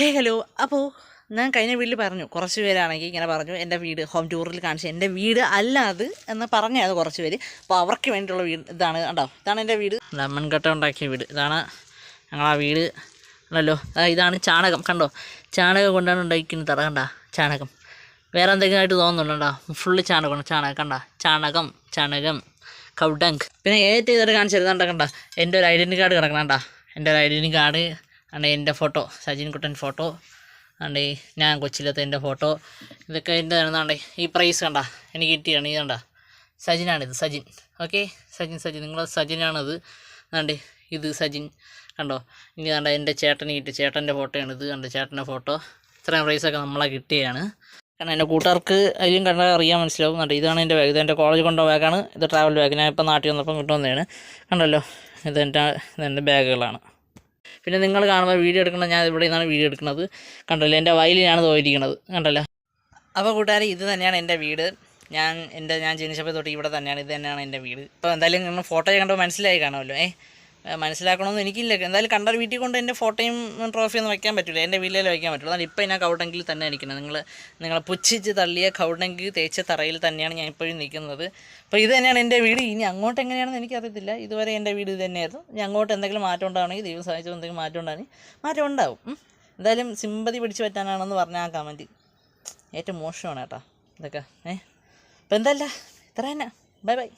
Hello. അപ്പോൾ ഞാൻ കഴിഞ്ഞ വീട്ടിൽ പറഞ്ഞു, കുറച്ച് പേരാണെങ്കിൽ ഇങ്ങനെ പറഞ്ഞു എൻ്റെ വീട് ഹോം ടൂറിൽ കാണിച്ചു. എൻ്റെ വീട് അല്ല അത് എന്ന് പറഞ്ഞത് കുറച്ച് പേര്. അപ്പോൾ അവർക്ക് വേണ്ടിയിട്ടുള്ള വീട് ഇതാണ്. കണ്ടോ, ഇതാണ് എൻ്റെ വീട്. മൺകട്ട ഉണ്ടാക്കിയ വീട് ഇതാണ്. ഞങ്ങളാ വീട് ആണല്ലോ. ഇതാണ് ചാണകം. കണ്ടോ, ചാണകം കൊണ്ടാണ് ഉണ്ടാക്കിക്കുന്നത്. തറ കണ്ട, ചാണകം. വേറെ എന്തെങ്കിലും ആയിട്ട് തോന്നുന്നുണ്ടോ? ഫുള്ള് ചാണകമാണ്. ചാണകം കണ്ട, ചാണകം കൗഡങ്ക്. പിന്നെ ഏറ്റവും ഇതൊരു കാണിച്ചിരുന്നുണ്ട. കണ്ട, എൻ്റെ ഒരു ഐഡൻറ്റി കാർഡ് കിടക്കണണ്ട. എൻ്റെ ഒരു ഐഡൻറ്റി കാർഡ് ആണ്. എൻ്റെ ഫോട്ടോ, സജിൻ കുട്ടൻ ഫോട്ടോ ആണ്ടേ. ഞാൻ കൊച്ചിയിലത്തെ എൻ്റെ ഫോട്ടോ. ഇതൊക്കെ എൻ്റെ എന്താണ്ടേ. ഈ പ്രൈസ് കണ്ട എനിക്ക് കിട്ടിയാണ്. ഇത് കണ്ട, സജിനാണിത്. സജിൻ. ഓക്കെ, സജിൻ നിങ്ങൾ സജിനാണത്. ആണ്ടേ, ഇത് സജിൻ. കണ്ടോ, ഇനി കണ്ട എൻ്റെ ചേട്ടന് കിട്ടി. ചേട്ടൻ്റെ ഫോട്ടോയാണ് ഇത്. കണ്ട, ചേട്ടൻ്റെ ഫോട്ടോ. ഇത്രയും പ്രൈസൊക്കെ നമ്മളെ കിട്ടിയാണ്. കാരണം എൻ്റെ കൂട്ടുകാർക്ക് അതിലും കണ്ടാൽ അറിയാൻ മനസ്സിലാവും. കണ്ടോ, ഇതാണ് എൻ്റെ ബാഗ്. ഇതെൻ്റെ കോളേജ് കൊണ്ടുപോയ ബാഗാണ്. ഇത് ട്രാവൽ ബാഗ്. ഞാൻ ഇപ്പോൾ നാട്ടിൽ വന്നപ്പം കിട്ടുന്നതാണ്. കണ്ടല്ലോ, ഇതെൻ്റെ ബാഗുകളാണ്. പിന്നെ നിങ്ങൾ കാണുമ്പോൾ വീഡിയോ എടുക്കുന്നത്, ഞാൻ ഇവിടെ നിന്നാണ് വീഡിയോ എടുക്കുന്നത്. കണ്ടല്ലോ, എൻ്റെ വയലിലാണ് പോയിരിക്കുന്നത്. കണ്ടല്ലോ. അപ്പോൾ കൂട്ടുകാരെ, ഇത് തന്നെയാണ് എൻ്റെ വീട്. ഞാൻ ജനിച്ചപ്പോൾ തൊട്ട് ഇവിടെ തന്നെയാണ്. ഇത് തന്നെയാണ് എൻ്റെ വീട്. ഇപ്പോൾ എന്തായാലും നിങ്ങൾ ഫോട്ടോ കണ്ടപ്പോൾ മനസ്സിലായി കാണുമല്ലോ. മനസ്സിലാക്കണമെന്ന് എനിക്കില്ല. എന്തായാലും കണ്ട വീട്ടിൽ കൊണ്ട് എൻ്റെ ഫോട്ടോയും ട്രോഫിയൊന്നും വയ്ക്കാൻ പറ്റില്ല. എൻ്റെ വീട്ടിലേ വയ്ക്കാൻ പറ്റുള്ളൂ. എന്നാൽ ഇപ്പോൾ ഞാൻ കൗഡങ്കിൽ തന്നെ നിൽക്കുന്നത്. നിങ്ങളെ പുച്ഛിച്ച് തള്ളിയ കൗഡങ്കിൽ തേച്ച തറയിൽ തന്നെയാണ് ഞാൻ ഇപ്പോഴും നിൽക്കുന്നത്. അപ്പോൾ ഇത് തന്നെയാണ് എൻ്റെ വീട്. ഇനി അങ്ങോട്ട് എങ്ങനെയാണെന്ന് എനിക്കറിയത്തില്ല. ഇതുവരെ എൻ്റെ വീട് ഇത് തന്നെയായിരുന്നു. ഇനി അങ്ങോട്ട് എന്തെങ്കിലും മാറ്റം ഉണ്ടാവണമെങ്കിൽ, ദൈവം സഹായിച്ചോ എന്തെങ്കിലും മാറ്റം ഉണ്ടാണെങ്കിൽ മാറ്റം ഉണ്ടാവും. എന്തായാലും സിമ്പതി പിടിച്ച് പറ്റാനാണെന്ന് പറഞ്ഞ ആ കമൻറ്റ് ഏറ്റവും മോശമാണ് കേട്ടോ ഇതൊക്കെ. അപ്പോൾ എന്തല്ല, ഇത്ര തന്നെ. ബൈ.